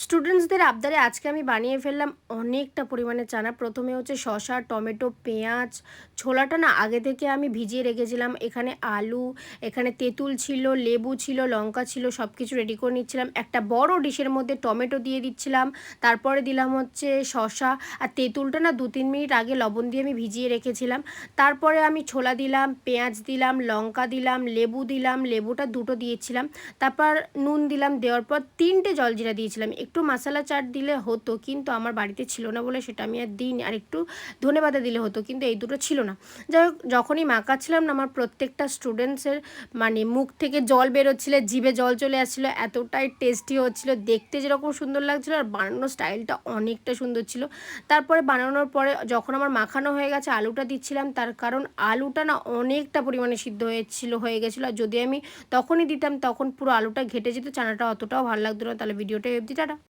স্টুডেন্টসদের আবদারে আজকে আমি বানিয়ে ফেললাম অনেকটা পরিমাণে চানা। প্রথমে হচ্ছে শসা, টমেটো, পেঁয়াজ, ছোলাটা না আগে থেকে আমি ভিজিয়ে রেখেছিলাম। এখানে আলু, এখানে তেঁতুল ছিল, লেবু ছিল, লঙ্কা ছিল, সব কিছু রেডি করে নিচ্ছিলাম। একটা বড় ডিশের মধ্যে টমেটো দিয়ে দিচ্ছিলাম। তারপরে দিলাম হচ্ছে শসা, আর তেঁতুলটা না ২-৩ মিনিট আগে লবণ দিয়ে আমি ভিজিয়ে রেখেছিলাম। তারপরে আমি ছোলা দিলাম, পেঁয়াজ দিলাম, লঙ্কা দিলাম, লেবু দিলাম, লেবুটা ২ টো দিয়েছিলাম। তারপর নুন দিলাম, দেওয়ার পর ৩ টে জলজিরা দিয়েছিলাম। একটু মশালা চাট দিলে হতো, কিন্তু আমার বাড়িতে ছিল না বলে সেটা আমি আর দিইনি। আর একটু ধনেপাতা দিলে হতো, কিন্তু এই দুটো ছিল না। যাই হোক, যখনই মাখাচ্ছিলাম না আমার প্রত্যেকটা স্টুডেন্টসের মানে মুখ থেকে জল বেরোচ্ছিল, জিভে জল চলে আসছিল, এতটাই টেস্টি হচ্ছিল। দেখতে যেরকম সুন্দর লাগছিল আর বানানোর স্টাইলটা অনেকটা সুন্দর ছিল। তারপরে বানানোর পরে যখন আমার মাখানো হয়ে গেছে আলুটা দিচ্ছিলাম, তার কারণ আলুটা না অনেকটা পরিমাণে সিদ্ধ হয়ে গেছিলো। আর যদি আমি তখনই দিতাম তখন পুরো আলুটা ঘেটে যেত, চানাটা অতটাও ভালো লাগতো না। তাহলে ভিডিওটা অবধি, টাটা।